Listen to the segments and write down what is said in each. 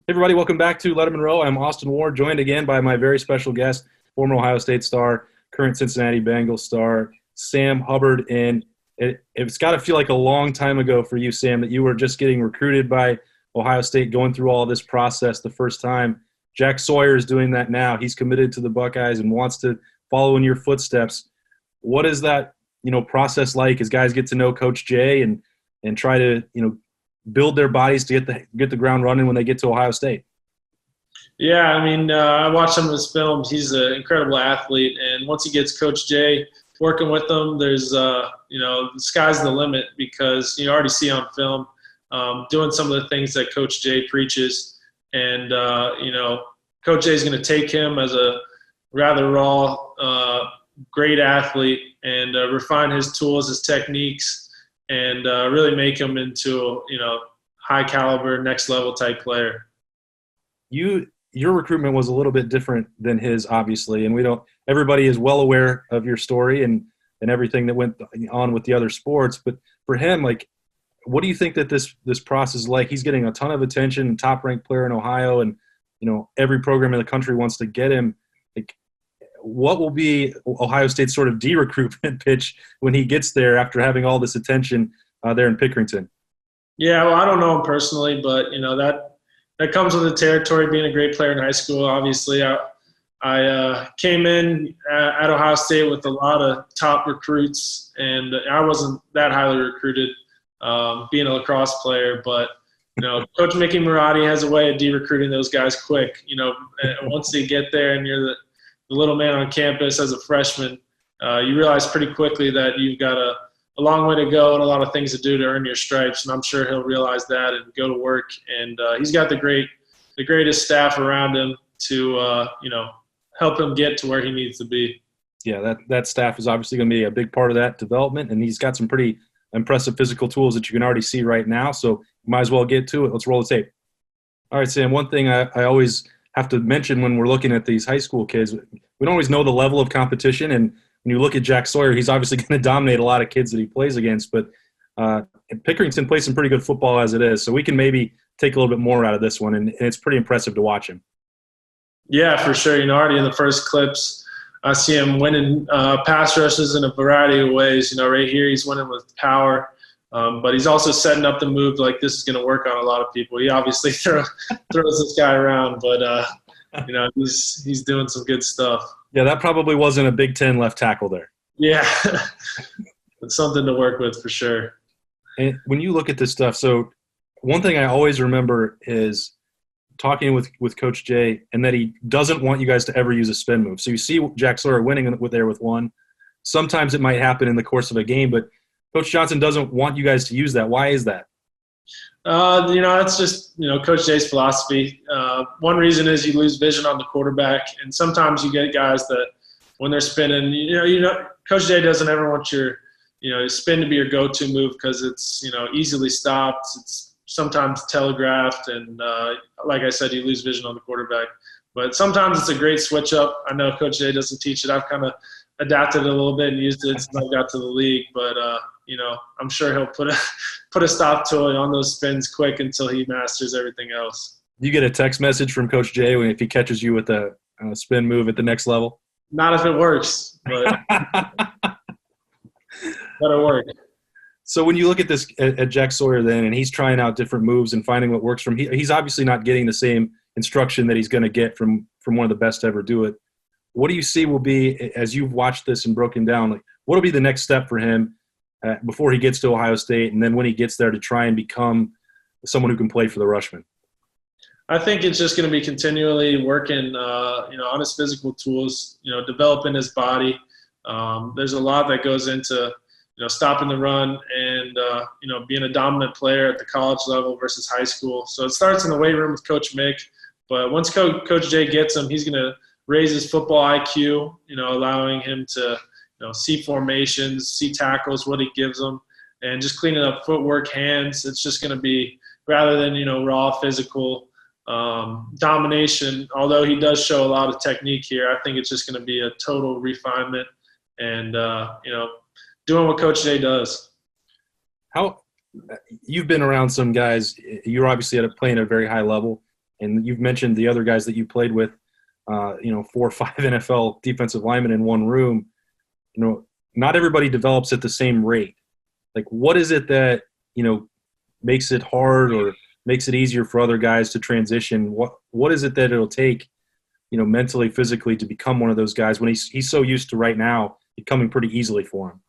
Hey everybody, welcome back to Lettermen Row. I'm Austin Ward, joined again by my very special guest, former Ohio State star, current Cincinnati Bengals star, Sam Hubbard. And it's got to feel like a long time ago for you, Sam, that you were just getting recruited by Ohio State, going through all this process the first time. Jack Sawyer is doing that now. He's committed to the Buckeyes and wants to follow in your footsteps. What is that, process like as guys get to know Coach Jay and try to, build their bodies to get the ground running when they get to Ohio State? Yeah, I watched some of his films. He's an incredible athlete, and once he gets Coach Jay working with him, there's the sky's the limit because you already see on film doing some of the things that Coach Jay preaches, and Coach Jay is going to take him as a rather raw, great athlete and refine his tools, his techniques, and really make him into high caliber, next level type player. Your recruitment was a little bit different than his, obviously, and everybody is well aware of your story and everything that went on with the other sports. But for him, what do you think that this process is like? He's getting a ton of attention, top ranked player in Ohio, and every program in the country wants to get him. What will be Ohio State's sort of de-recruitment pitch when he gets there after having all this attention there in Pickerington? Yeah, well, I don't know him personally, but that comes with the territory. Being a great player in high school, obviously, I came in at Ohio State with a lot of top recruits, and I wasn't that highly recruited, being a lacrosse player. But Coach Mickey Marotti has a way of de-recruiting those guys quick. Once they get there and you're the little man on campus as a freshman, you realize pretty quickly that you've got a long way to go and a lot of things to do to earn your stripes. And I'm sure he'll realize that and go to work. And he's got the greatest staff around him to, help him get to where he needs to be. Yeah, that staff is obviously going to be a big part of that development. And he's got some pretty impressive physical tools that you can already see right now. So you might as well get to it. Let's roll the tape. All right, Sam, one thing I always have to mention when we're looking at these high school kids, we don't always know the level of competition. And when you look at Jack Sawyer, he's obviously going to dominate a lot of kids that he plays against. But Pickerington plays some pretty good football as it is. So we can maybe take a little bit more out of this one. And it's pretty impressive to watch him. Yeah, for sure. Already in the first clips, I see him winning pass rushes in a variety of ways. Right here he's winning with power. But he's also setting up the move like this is going to work on a lot of people. He obviously throws this guy around, but he's doing some good stuff. Yeah, that probably wasn't a Big Ten left tackle there. Yeah, it's something to work with for sure. And when you look at this stuff, so one thing I always remember is talking with Coach Jay, and that he doesn't want you guys to ever use a spin move. So you see Jack Sawyer winning with one. Sometimes it might happen in the course of a game, but Coach Johnson doesn't want you guys to use that. Why is that? That's just, Coach Jay's philosophy. One reason is you lose vision on the quarterback, and sometimes you get guys that when they're spinning, Coach Jay doesn't ever want your, spin to be your go-to move because it's, easily stopped. It's sometimes telegraphed, and like I said, you lose vision on the quarterback. But sometimes it's a great switch up. I know Coach Jay doesn't teach it. I've kind of adapted it a little bit and used it since I got to the league, but I'm sure he'll put a stop to it on those spins quick until he masters everything else. You get a text message from Coach Jay if he catches you with a spin move at the next level? Not if it works, but that'll work. So when you look at this at Jack Sawyer then, and he's trying out different moves and finding what works for him, he's obviously not getting the same instruction that he's going to get from one of the best to ever do it. What do you see will be, as you've watched this and broken down, what will be the next step for him before he gets to Ohio State, and then when he gets there to try and become someone who can play for the Rushmen? I think it's just going to be continually working, on his physical tools, developing his body. There's a lot that goes into, stopping the run and, being a dominant player at the college level versus high school. So it starts in the weight room with Coach Mick, but once Coach Jay gets him, he's going to raise his football IQ, allowing him to, see formations, see tackles, what he gives them, and just cleaning up footwork, hands. It's just going to be, rather than, raw physical domination, although he does show a lot of technique here, I think it's just going to be a total refinement and, doing what Coach Jay does. You've been around some guys, you're obviously playing at a very high level, and you've mentioned the other guys that you played with, 4 or 5 NFL defensive linemen in one room. Not everybody develops at the same rate. Like, what is it that, makes it hard or makes it easier for other guys to transition? What is it that it'll take, mentally, physically, to become one of those guys when he's so used to right now it coming pretty easily for him?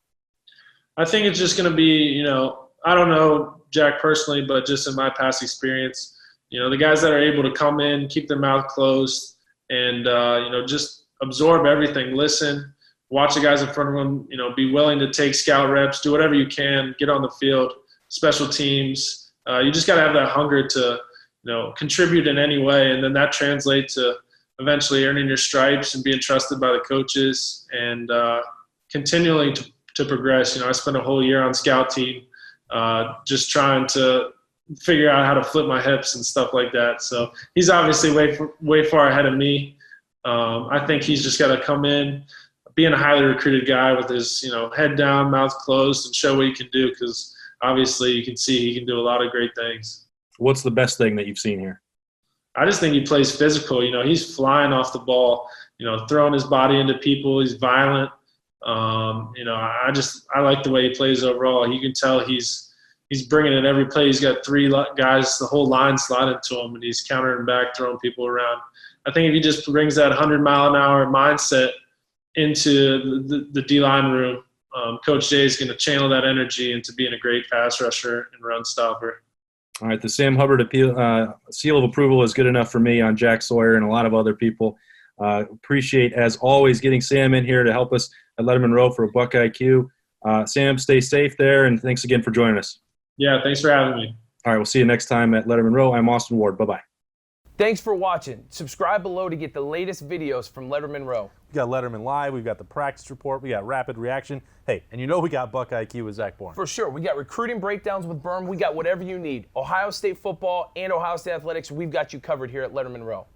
I think it's just going to be, I don't know Jack personally, but just in my past experience, the guys that are able to come in, keep their mouth closed, and, just absorb everything, listen, watch the guys in front of them, be willing to take scout reps, do whatever you can, get on the field, special teams. You just got to have that hunger to, contribute in any way, and then that translates to eventually earning your stripes and being trusted by the coaches and continuing to progress. I spent a whole year on scout team just trying to figure out how to flip my hips and stuff like that. So he's obviously way far ahead of me. I think he's just got to come in, being a highly recruited guy with his, head down, mouth closed, and show what he can do, because obviously you can see he can do a lot of great things. What's the best thing that you've seen here? I just think he plays physical. He's flying off the ball, throwing his body into people. He's violent. I like the way he plays overall. You can tell he's bringing it every play. He's got 3 guys, the whole line sliding to him, and he's countering back, throwing people around. I think if he just brings that 100-mile-an-hour mindset into the D-line room, Coach Jay is going to channel that energy into being a great pass rusher and run stopper. All right, the Sam Hubbard seal of approval is good enough for me on Jack Sawyer and a lot of other people. Appreciate, as always, getting Sam in here to help us at Lettermen Row for a BuckIQ. Sam, stay safe there, and thanks again for joining us. Yeah, thanks for having me. All right, we'll see you next time at Lettermen Row. I'm Austin Ward. Bye-bye. Thanks for watching. Subscribe below to get the latest videos from Lettermen Row. We got Lettermen Live, we've got the practice report, we got rapid reaction. Hey, and we got BuckIQ with Zach Bourne. For sure. We got recruiting breakdowns with Berm. We got whatever you need. Ohio State football and Ohio State athletics, we've got you covered here at Lettermen Row.